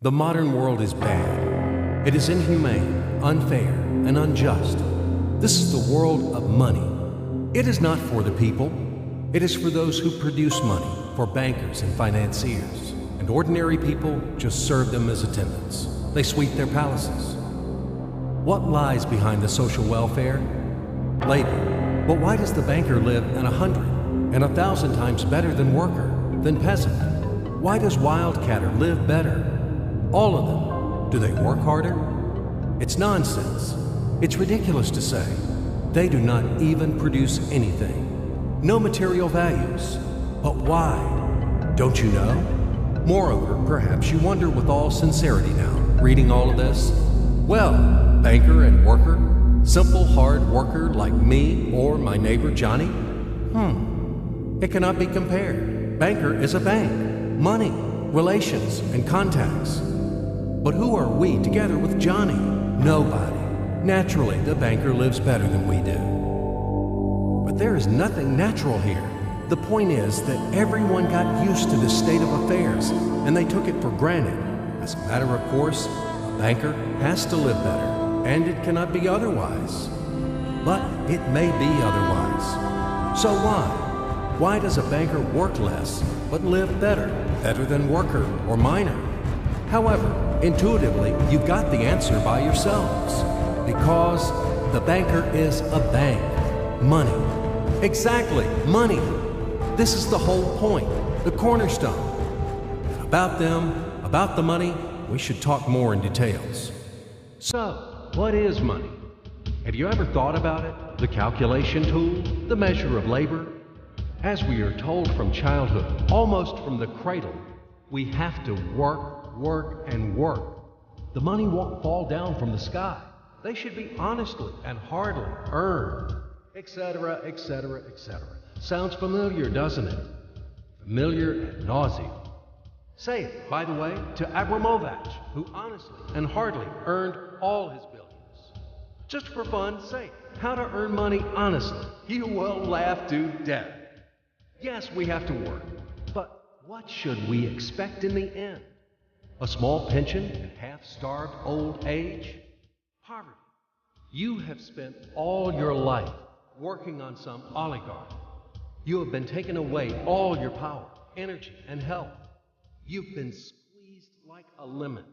The modern world is bad. It is inhumane, unfair, and unjust. This is the world of money. It is not for the people. It is for those who produce money, for bankers and financiers. And ordinary people just serve them as attendants. They sweep their palaces. What lies behind the social welfare? Labor. But why does the banker live in 100 and 1,000 times better than worker, than peasant? Why does wildcatter live better? All of them. Do they work harder? It's nonsense. It's ridiculous to say. They do not even produce anything. No material values. But why? Don't you know? Moreover, perhaps you wonder with all sincerity now, reading all of this. Well, banker and worker, simple hard worker like me or my neighbor Johnny? It cannot be compared. Banker is a bank, money, relations, and contacts. But who are we together with Johnny? Nobody. Naturally, the banker lives better than we do. But there is nothing natural here. The point is that everyone got used to this state of affairs, and they took it for granted. As a matter of course, a banker has to live better, and it cannot be otherwise. But it may be otherwise. So why? Why does a banker work less, but live better? Better than worker or miner? However, intuitively, you've got the answer by yourselves. Because the banker is a bank. Money. Exactly, money. This is the whole point, the cornerstone. And about them, about the money, we should talk more in details. So, what is money? Have you ever thought about it? The calculation tool, the measure of labor? As we are told from childhood, almost from the cradle, we have to work, and work. The money won't fall down from the sky. They should be honestly and hardly earned, etc., etc., etc. Sounds familiar, doesn't it? Familiar ad nauseum. Say it, by the way, to Abramovich, who honestly and hardly earned all his billions. Just for fun, say how to earn money honestly. You will laugh to death. Yes, we have to work, but what should we expect in the end? A small pension and half-starved old age? Poverty. You have spent all your life working on some oligarch. You have been taken away all your power, energy, and health. You've been squeezed like a lemon.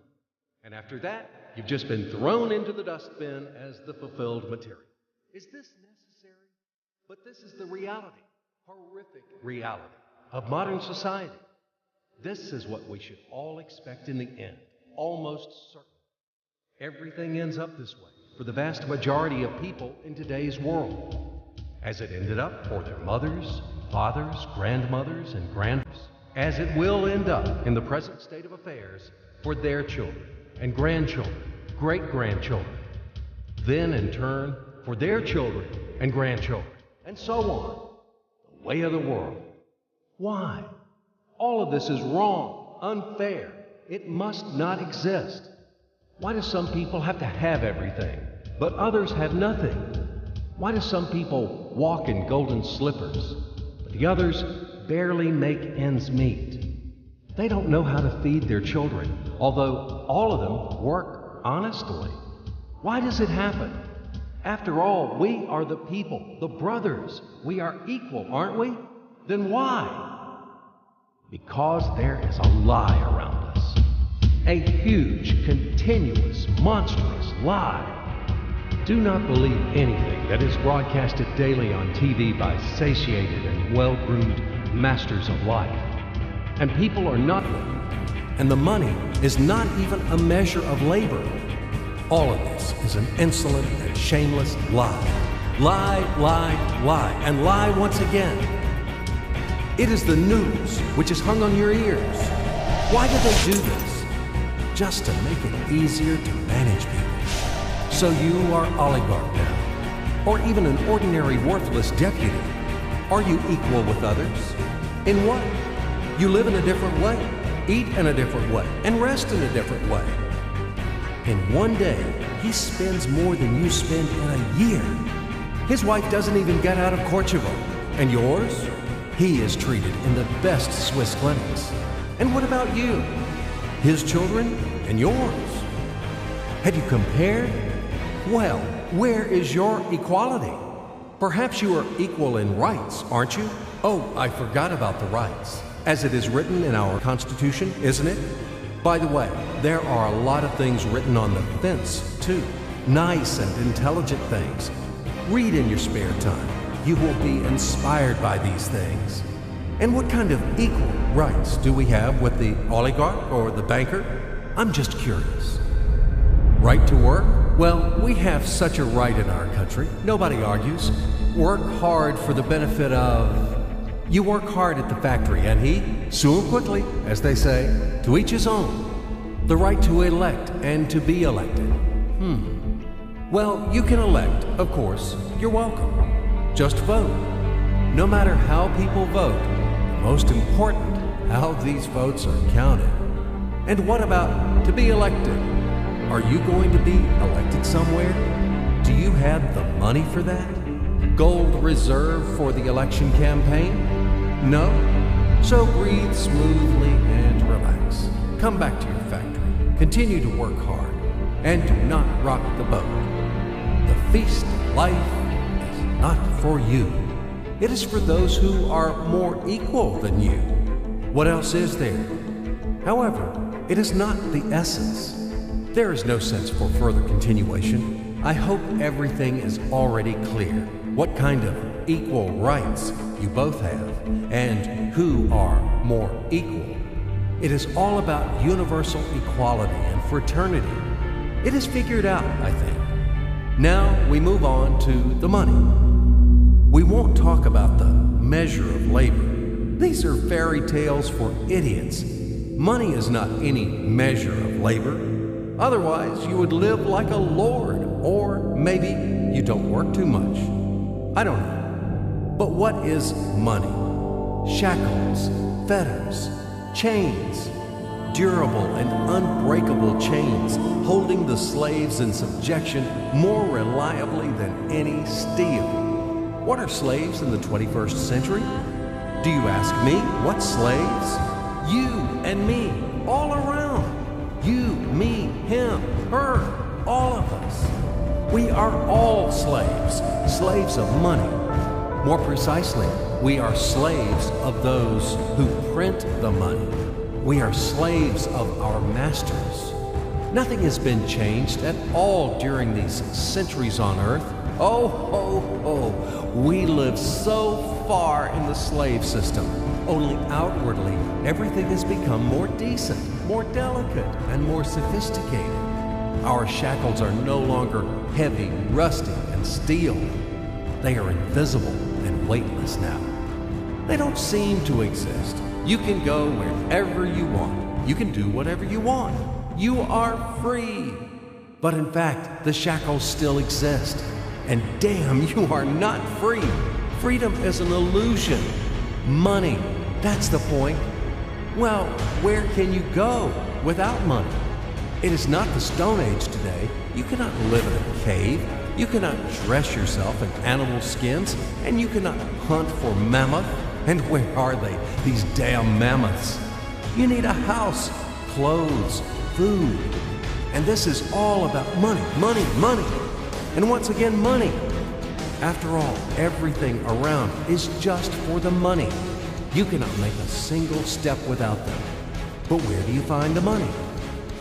And after that, you've just been thrown into the dustbin as the fulfilled material. Is this necessary? But this is the reality, horrific reality of modern society. This is what we should all expect in the end, almost certain. Everything ends up this way for the vast majority of people in today's world, as it ended up for their mothers, fathers, grandmothers, and grandfathers, as it will end up in the present state of affairs for their children and grandchildren, great-grandchildren, then in turn for their children and grandchildren, and so on. The way of the world. Why? All of this is wrong, unfair. It must not exist. Why do some people have to have everything, but others have nothing? Why do some people walk in golden slippers, but the others barely make ends meet? They don't know how to feed their children, although all of them work honestly. Why does it happen? After all, we are the people, the brothers. We are equal, aren't we? Then why? Because there is a lie around us. A huge, continuous, monstrous lie. Do not believe anything that is broadcasted daily on TV by satiated and well-groomed masters of life. And people are not working. And the money is not even a measure of labor. All of this is an insolent and shameless lie. Lie, lie, lie, and lie once again. It is the news which is hung on your ears. Why do they do this? Just to make it easier to manage people. So you are oligarch now, or even an ordinary worthless deputy. Are you equal with others? In what? You live in a different way, eat in a different way, and rest in a different way. In one day, he spends more than you spend in a year. His wife doesn't even get out of Kosovo. And yours? He is treated in the best Swiss clinics. And what about you? his children and yours. Have you compared? Well, where is your equality? Perhaps you are equal in rights, aren't you? Oh, I forgot about the rights. As it is written in our Constitution, isn't it? By the way, there are a lot of things written on the fence, too. Nice and intelligent things. Read in your spare time. You will be inspired by these things. And what kind of equal rights do we have with the oligarch or the banker? I'm just curious. Right to work? Well, we have such a right in our country. Nobody argues. Work hard for the benefit of... You work hard at the factory, and he, soon quickly, as they say, to each his own. The right to elect and to be elected. Well, you can elect, of course. You're welcome. Just vote. No matter how people vote, the most important, how these votes are counted. And what about to be elected? Are you going to be elected somewhere? Do you have the money for that? Gold reserve for the election campaign? No? So breathe smoothly and relax. Come back to your factory. Continue to work hard. And do not rock the boat. The feast of life is not for you. It is for those who are more equal than you. What else is there? However, it is not the essence. There is no sense for further continuation. I hope everything is already clear. What kind of equal rights you both have, and who are more equal. It is all about universal equality and fraternity. It is figured out, I think. Now we move on to the money. We won't talk about the measure of labor. These are fairy tales for idiots. Money is not any measure of labor. Otherwise, you would live like a lord, or maybe you don't work too much. I don't know. But what is money? Shackles, fetters, chains, durable and unbreakable chains holding the slaves in subjection more reliably than any steel. What are slaves in the 21st century? Do you ask me? What slaves? You and me, all around. You, me, him, her, all of us. We are all slaves, slaves of money. More precisely, we are slaves of those who print the money. We are slaves of our masters. Nothing has been changed at all during these centuries on earth. We live so far in the slave system. Only outwardly, everything has become more decent, more delicate, and more sophisticated. Our shackles are no longer heavy, rusty, and steel. They are invisible and weightless now. They don't seem to exist. You can go wherever you want. You can do whatever you want. You are free. But in fact, the shackles still exist. And damn, you are not free. Freedom is an illusion. Money, that's the point. Well, where can you go without money? It is not the Stone Age today. You cannot live in a cave. You cannot dress yourself in animal skins. And you cannot hunt for mammoth. And where are they, these damn mammoths? You need a house, clothes, food. And this is all about money, money, money. And once again, money. After all, everything around is just for the money. You cannot make a single step without them. But where do you find the money?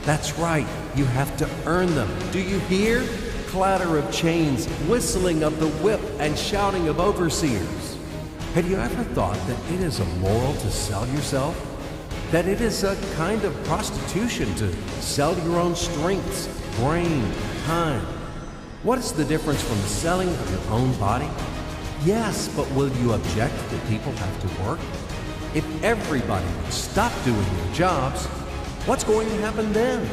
That's right, you have to earn them. Do you hear? Clatter of chains, whistling of the whip, and shouting of overseers. Have you ever thought that it is immoral to sell yourself? That it is a kind of prostitution to sell your own strengths, brain, time? What is the difference from the selling of your own body? Yes, but will you object that people have to work? If everybody would stop doing their jobs, what's going to happen then?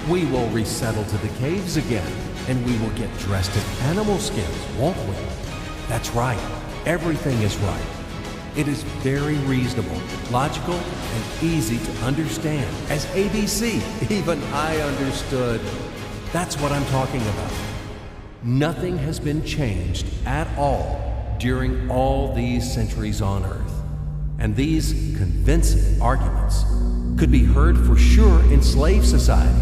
We will resettle to the caves again, and we will get dressed in animal skins, won't we? That's right. Everything is right. It is very reasonable, logical, and easy to understand. As ABC, even I understood. That's what I'm talking about. Nothing has been changed at all during all these centuries on Earth. And these convincing arguments could be heard for sure in slave society,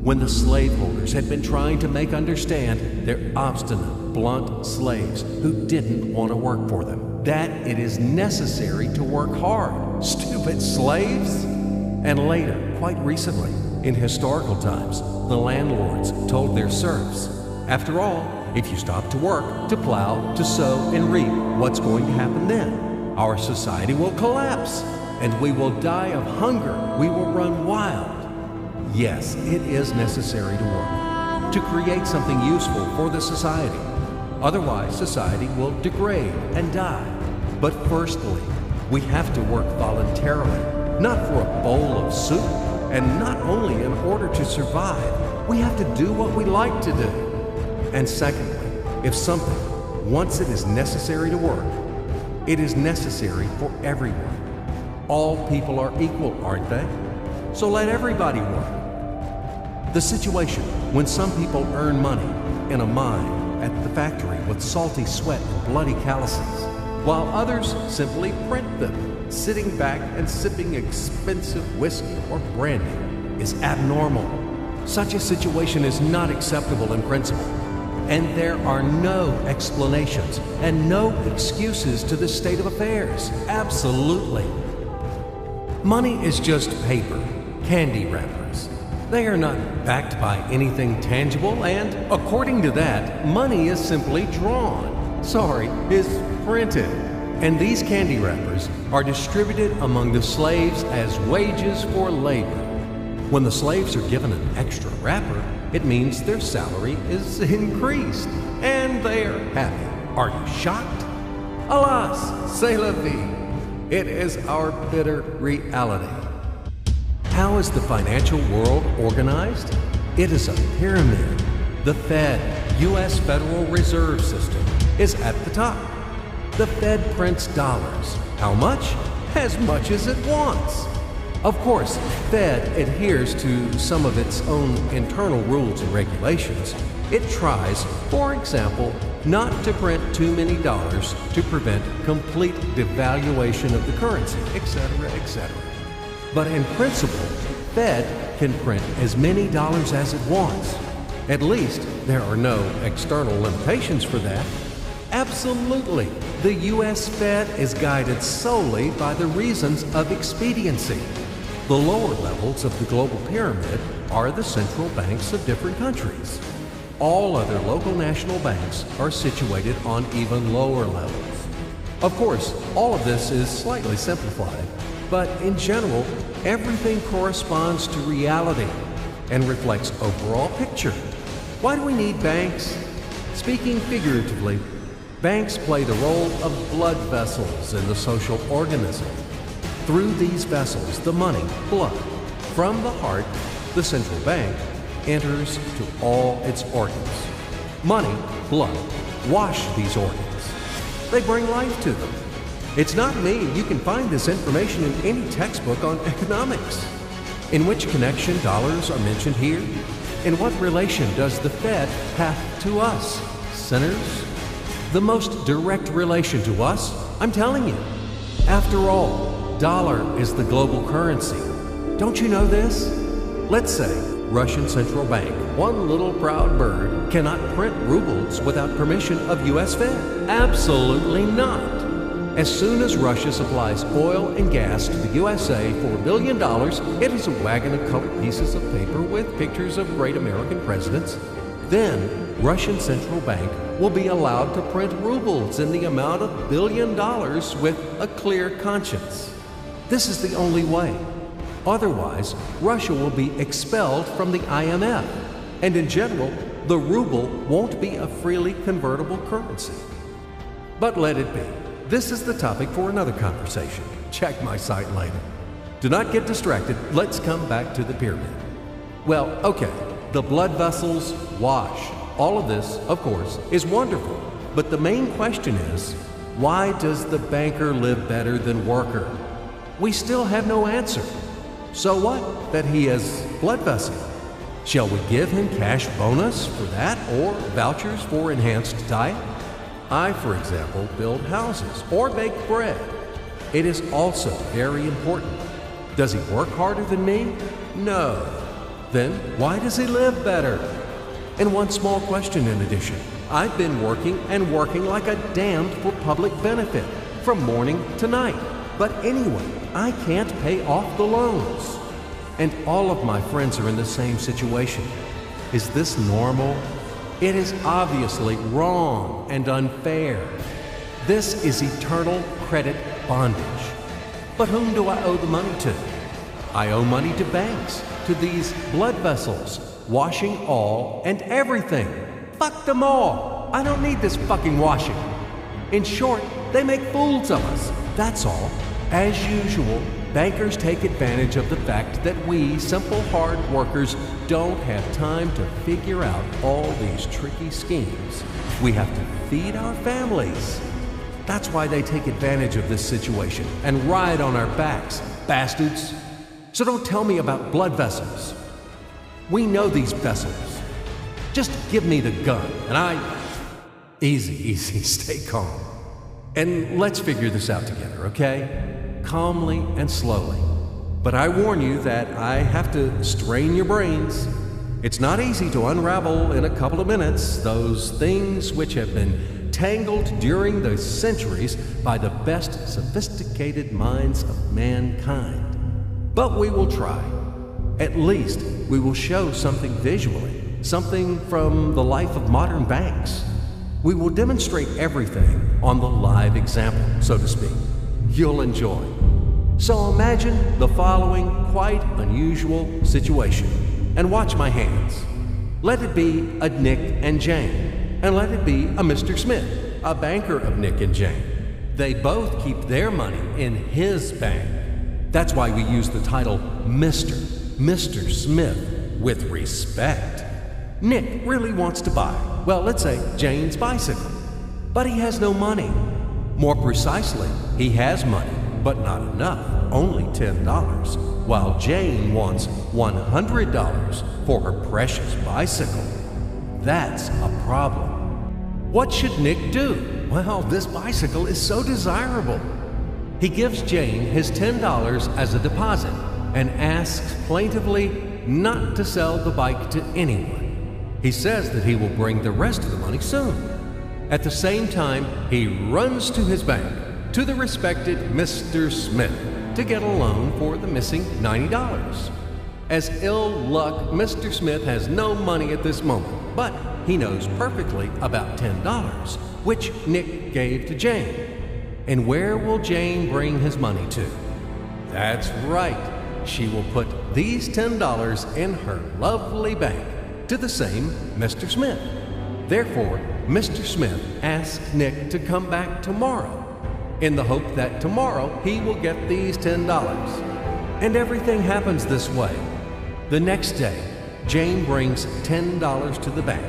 when the slaveholders had been trying to make understand their obstinate, blunt slaves who didn't want to work for them that it is necessary to work hard. Stupid slaves! And later, quite recently, in historical times, the landlords told their serfs, after all, if you stop to work, to plow, to sow, and reap, what's going to happen then? Our society will collapse, and we will die of hunger. We will run wild. Yes, it is necessary to work, to create something useful for the society. Otherwise, society will degrade and die. But firstly, we have to work voluntarily, not for a bowl of soup, and not only in order to survive. We have to do what we like to do. And secondly, if something, once it is necessary to work, it is necessary for everyone. All people are equal, aren't they? So let everybody work. The situation when some people earn money in a mine, at the factory with salty sweat and bloody calluses, while others simply print them, sitting back and sipping expensive whiskey or brandy, is abnormal. Such a situation is not acceptable in principle, and there are no explanations and no excuses to this state of affairs. Absolutely. Money is just paper, candy wrappers. They are not backed by anything tangible, and according to that, money is simply is printed. And these candy wrappers are distributed among the slaves as wages for labor. When the slaves are given an extra wrapper, it means their salary is increased, and they are happy. Are you shocked? Alas, c'est la vie. It is our bitter reality. How is the financial world organized? It is a pyramid. The Fed, U.S. Federal Reserve System, is at the top. The Fed prints dollars. How much? As much as it wants. Of course, Fed adheres to some of its own internal rules and regulations. It tries, for example, not to print too many dollars to prevent complete devaluation of the currency, etc., etc. But in principle, Fed can print as many dollars as it wants. At least there are no external limitations for that. Absolutely, the U.S. Fed is guided solely by the reasons of expediency. The lower levels of the global pyramid are the central banks of different countries. All other local national banks are situated on even lower levels. Of course, all of this is slightly simplified, but in general, everything corresponds to reality and reflects overall picture. Why do we need banks? Speaking figuratively, banks play the role of blood vessels in the social organism. Through these vessels, the money, blood, from the heart, the central bank, enters to all its organs. Money, blood, wash these organs. They bring life to them. It's not me. You can find this information in any textbook on economics. In which connection dollars are mentioned here? In what relation does the Fed have to us, sinners? The most direct relation to us, I'm telling you. After all, dollar is the global currency. Don't you know this? Let's say Russian Central Bank, one little proud bird, cannot print rubles without permission of U.S. Fed. Absolutely not. As soon as Russia supplies oil and gas to the USA for $1 billion, it is a wagon of colored pieces of paper with pictures of great American presidents. Then, Russian Central Bank will be allowed to print rubles in the amount of $1 billion with a clear conscience. This is the only way. Otherwise, Russia will be expelled from the IMF, and in general, the ruble won't be a freely convertible currency. But let it be. This is the topic for another conversation. Check my site later. Do not get distracted. Let's come back to the pyramid. Well, okay, the blood vessels wash. All of this, of course, is wonderful. But the main question is, why does the banker live better than worker? We still have no answer. So what that he has blood vessel? Shall we give him cash bonus for that or vouchers for enhanced diet? I, for example, build houses or bake bread. it is also very important. Does he work harder than me? No. Then why does he live better? And one small question in addition. I've been working and working like a damned for public benefit from morning to night. But anyway, I can't pay off the loans. And all of my friends are in the same situation. Is this normal? It is obviously wrong and unfair. This is eternal credit bondage. But whom do I owe the money to? I owe money to banks, to these blood vessels, washing all and everything. Fuck them all. I don't need this fucking washing. In short, they make fools of us. That's all. As usual, bankers take advantage of the fact that we, simple hard workers, don't have time to figure out all these tricky schemes. We have to feed our families. That's why they take advantage of this situation and ride on our backs, bastards. So don't tell me about blood vessels. We know these vessels. Just give me the gun and Easy, stay calm. And let's figure this out together, okay? Calmly and slowly. But I warn you that I have to strain your brains. It's not easy to unravel in a couple of minutes those things which have been tangled during the centuries by the best sophisticated minds of mankind. But we will try. At least we will show something visually, something from the life of modern banks. We will demonstrate everything on the live example, so to speak. You'll enjoy. So imagine the following quite unusual situation, and watch my hands. Let it be a Nick and Jane, and let it be a Mr. Smith, a banker of Nick and Jane. They both keep their money in his bank. That's why we use the title Mr. Smith, with respect. Nick really wants to buy, well, let's say Jane's bicycle, but he has no money. More precisely, he has money, but not enough, only $10, while Jane wants $100 for her precious bicycle. That's a problem. What should Nick do? Well, this bicycle is so desirable. He gives Jane his $10 as a deposit and asks plaintively not to sell the bike to anyone. He says that he will bring the rest of the money soon. At the same time, he runs to his bank, to the respected Mr. Smith, to get a loan for the missing $90. As ill luck, Mr. Smith has no money at this moment, but he knows perfectly about $10, which Nick gave to Jane. And where will Jane bring his money to? That's right. She will put these $10 in her lovely bank, to the same Mr. Smith. Therefore, Mr. Smith asks Nick to come back tomorrow, in the hope that tomorrow he will get these $10. And everything happens this way. The next day, Jane brings $10 to the bank.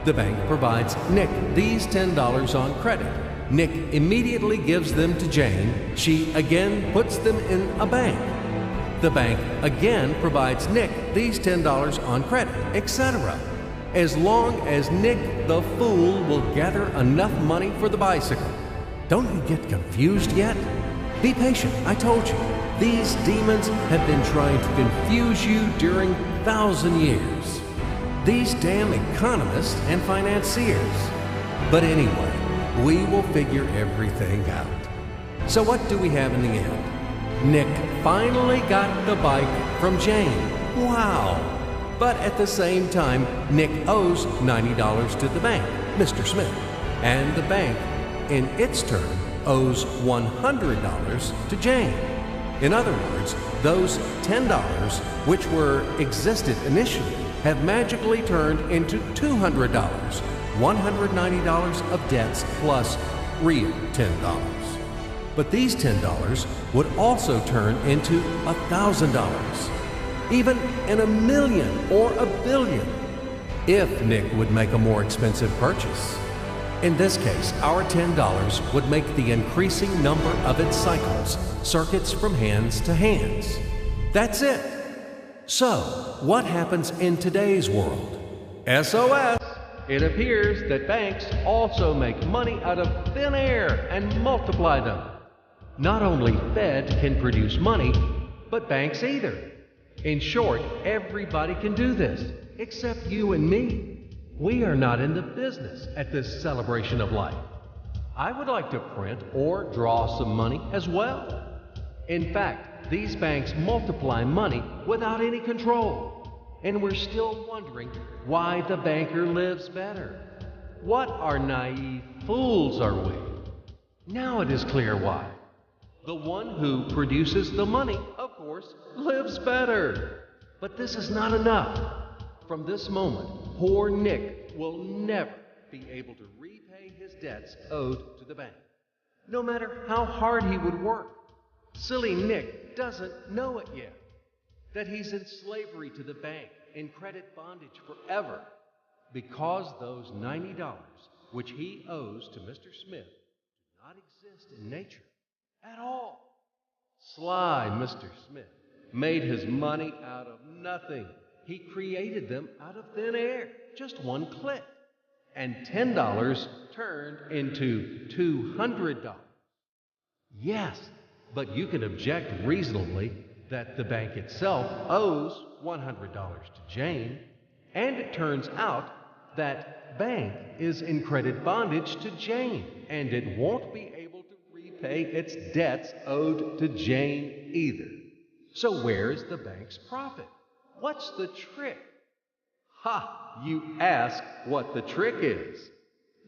The bank provides Nick these $10 on credit. Nick immediately gives them to Jane. She again puts them in a bank. The bank again provides Nick these $10 on credit, etc. As long as Nick the fool will gather enough money for the bicycle. Don't you get confused yet? Be patient, I told you. These demons have been trying to confuse you during 1,000 years. These damn economists and financiers. But anyway, we will figure everything out. So what do we have in the end? Nick finally got the bike from Jane. Wow! But at the same time, Nick owes $90 to the bank, Mr. Smith, and the bank, in its turn, owes $100 to Jane. In other words, those $10, which existed initially, have magically turned into $200, $190 of debts plus real $10. But these $10 would also turn into $1,000, even in $1 million or $1 billion, if Nick would make a more expensive purchase. In this case, our $10 would make the increasing number of its cycles, circuits from hands to hands. That's it. So, what happens in today's world? SOS! It appears that banks also make money out of thin air and multiply them. Not only Fed can produce money, but banks either. In short, everybody can do this, except you and me. We are not in the business at this celebration of life. I would like to print or draw some money as well. In fact, these banks multiply money without any control. And we're still wondering why the banker lives better. What are naive fools are we? Now it is clear why. The one who produces the money, of course, lives better. But this is not enough. From this moment, poor Nick will never be able to repay his debts owed to the bank, no matter how hard he would work. Silly Nick doesn't know it yet, that he's in slavery to the bank, in credit bondage forever, because those $90 which he owes to Mr. Smith do not exist in nature at all. Sly Mr. Smith made his money out of nothing. He created them out of thin air, just one click. And $10 turned into $200. Yes, but you can object reasonably that the bank itself owes $100 to Jane, and it turns out that bank is in credit bondage to Jane, and it won't be able to repay its debts owed to Jane either. So where's the bank's profit? What's the trick? Ha! You ask what the trick is.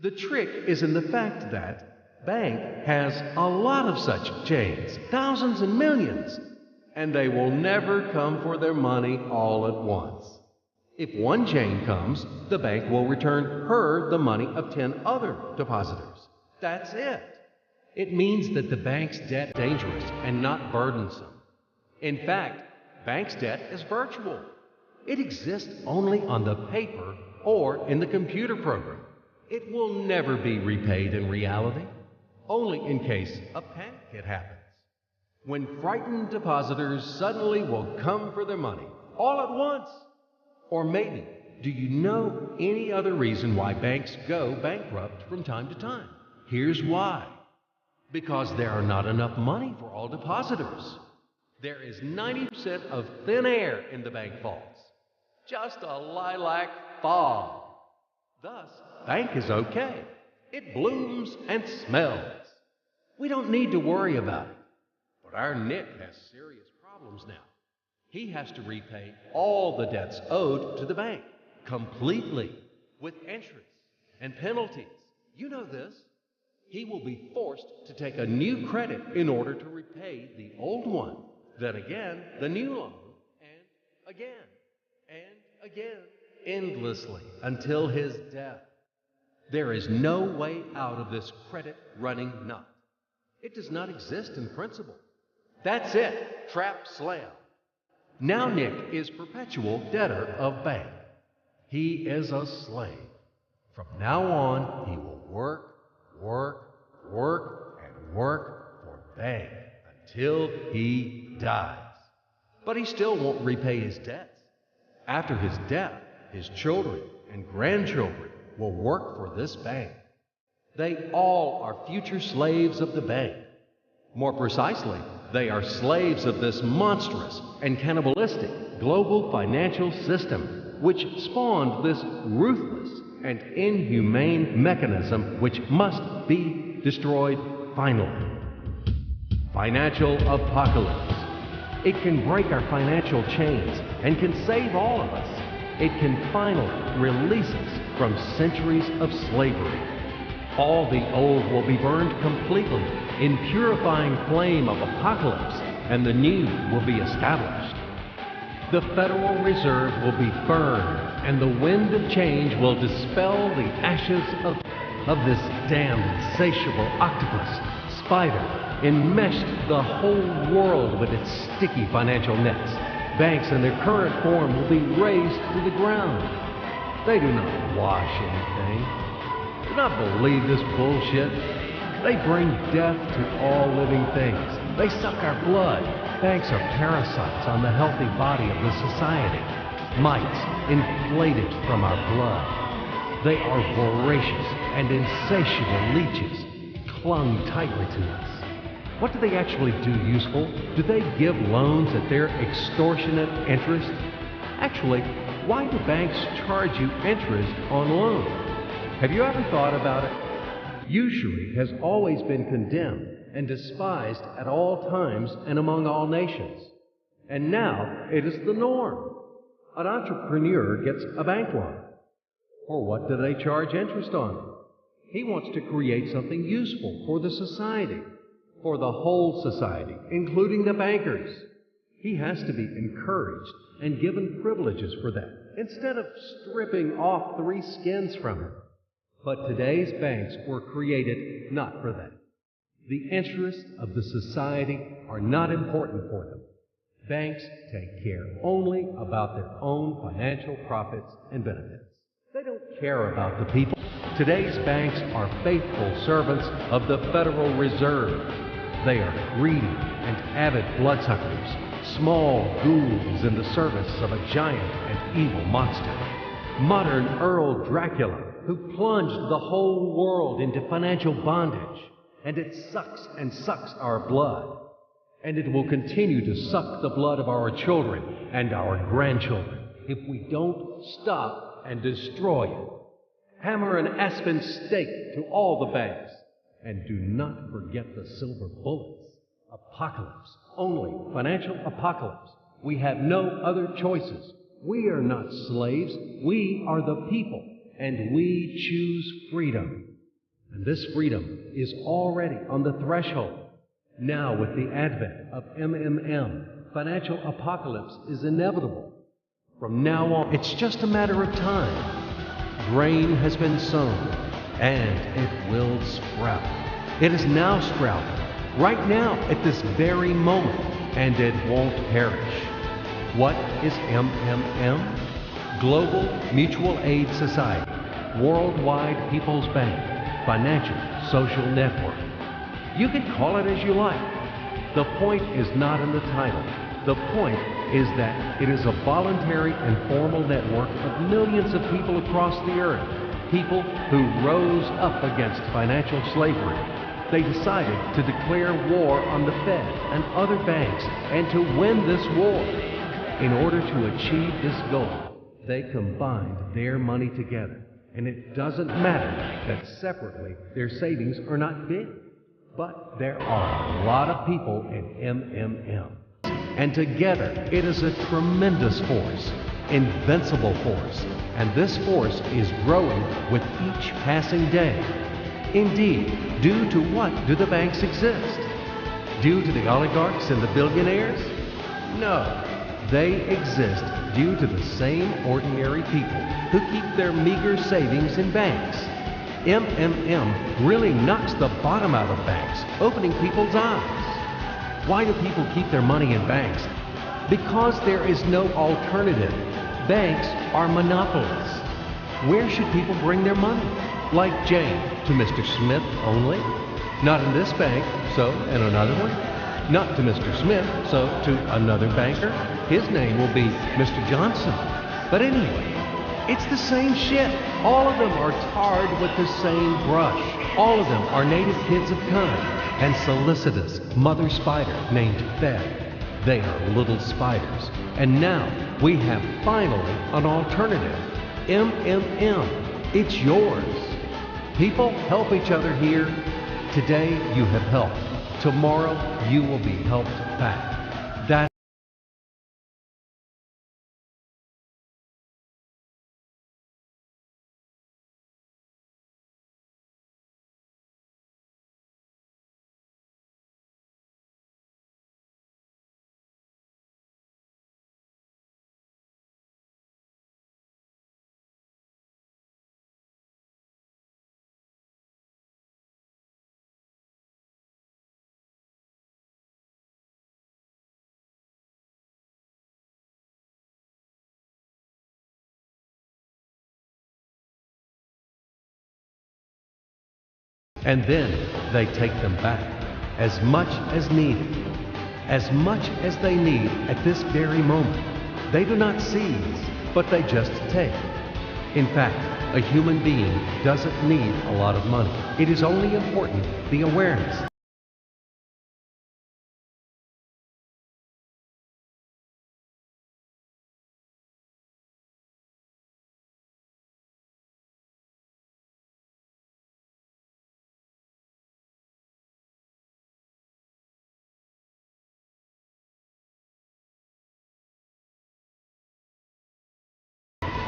The trick is in the fact that bank has a lot of such Janes, thousands and millions, and they will never come for their money all at once. If one Jane comes, the bank will return her the money of 10 other depositors. That's it. It means that the bank's debt is dangerous and not burdensome. In fact, bank's debt is virtual. It exists only on the paper or in the computer program. It will never be repaid in reality, only in case a panic hit happens, when frightened depositors suddenly will come for their money all at once. Or maybe, do you know any other reason why banks go bankrupt from time to time? Here's why. Because there are not enough money for all depositors. There is 90% of thin air in the bank vaults. Just a lilac fog. Thus, bank is okay. It blooms and smells. We don't need to worry about it. But our Nick has serious problems now. He has to repay all the debts owed to the bank, completely, with interest and penalties. You know this. He will be forced to take a new credit in order to repay the old one. Then again, the new loan, and again, and again, endlessly, until his death. There is no way out of this credit running knot. It does not exist in principle. That's it, trap slam. Now Nick is perpetual debtor of bank. He is a slave. From now on, he will work, and work for bank until he dies. But he still won't repay his debts. After his death, his children and grandchildren will work for this bank. They all are future slaves of the bank. More precisely, they are slaves of this monstrous and cannibalistic global financial system, which spawned this ruthless and inhumane mechanism which must be destroyed finally. Financial apocalypse. It can break our financial chains and can save all of us. It can finally release us from centuries of slavery. All the old will be burned completely in purifying flame of apocalypse, and the new will be established. The Federal Reserve will be burned, and the wind of change will dispel the ashes of this damned insatiable octopus spider enmeshed the whole world with its sticky financial nets. Banks in their current form will be razed to the ground. They do not wash anything. Do not believe this bullshit. They bring death to all living things. They suck our blood. Banks are parasites on the healthy body of the society. Mites inflated from our blood. They are voracious and insatiable leeches, clung tightly to us. What do they actually do useful? Do they give loans at their extortionate interest? Actually, why do banks charge you interest on loans? Have you ever thought about it? Usury has always been condemned and despised at all times and among all nations. And now it is the norm. An entrepreneur gets a bank loan. For what do they charge interest on? He wants to create something useful for the society, for the whole society, including the bankers. He has to be encouraged and given privileges for that, instead of stripping off 3 skins from him. But today's banks were created not for that. The interests of the society are not important for them. Banks take care only about their own financial profits and benefits. They don't care about the people. Today's banks are faithful servants of the Federal Reserve. They are greedy and avid bloodsuckers, small ghouls in the service of a giant and evil monster. Modern Earl Dracula, who plunged the whole world into financial bondage, and it sucks and sucks our blood. And it will continue to suck the blood of our children and our grandchildren if we don't stop and destroy it. Hammer an aspen stake to all the banks. And do not forget the silver bullets. Apocalypse. Only financial apocalypse. We have no other choices. We are not slaves. We are the people. And we choose freedom. And this freedom is already on the threshold. Now, with the advent of MMM, financial apocalypse is inevitable. From now on, it's just a matter of time. Grain has been sown, and it will sprout. It is now sprouting, right now, at this very moment, and it won't perish. What is MMM? Global Mutual Aid Society, Worldwide People's Bank, Financial Social Network. You can call it as you like. The point is not in the title. The point is that it is a voluntary and formal network of millions of people across the earth. People who rose up against financial slavery. They decided to declare war on the Fed and other banks and to win this war. In order to achieve this goal, they combined their money together. And it doesn't matter that separately their savings are not big. But there are a lot of people in MMM. And together, it is a tremendous force, invincible force. And this force is growing with each passing day. Indeed, due to what do the banks exist? Due to the oligarchs and the billionaires? No, they exist due to the same ordinary people who keep their meager savings in banks. MMM really knocks the bottom out of banks, opening people's eyes. Why do people keep their money in banks? Because there is no alternative. Banks are monopolies. Where should people bring their money? Like Jane, to Mr. Smith only? Not in this bank, so in another one? Not to Mr. Smith, so to another banker? His name will be Mr. Johnson. But anyway, it's the same shit. All of them are tarred with the same brush. All of them are native kids of kind and solicitous mother spider named Fed. They are little spiders. And now we have finally an alternative. MMM. It's yours. People help each other here. Today you have helped. Tomorrow you will be helped back. That's and then they take them back, as much as needed, as much as they need at this very moment. They do not seize, but they just take. In fact, a human being doesn't need a lot of money. It is only important the awareness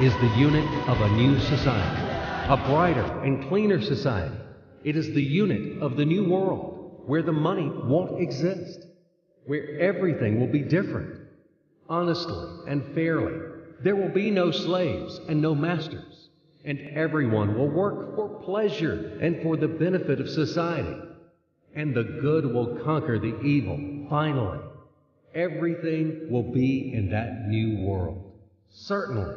is the unit of a new society, a brighter and cleaner society. It is the unit of the new world, where the money won't exist, where everything will be different, honestly and fairly. There will be no slaves and no masters, and everyone will work for pleasure and for the benefit of society. And the good will conquer the evil, finally. Everything will be in that new world. Certainly.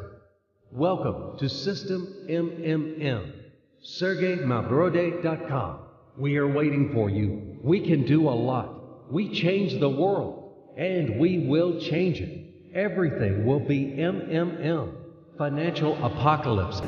Welcome to System MMM. SergeyMavrode.com. We are waiting for you. We can do a lot. We change the world, and we will change it. Everything will be MMM. Financial apocalypse.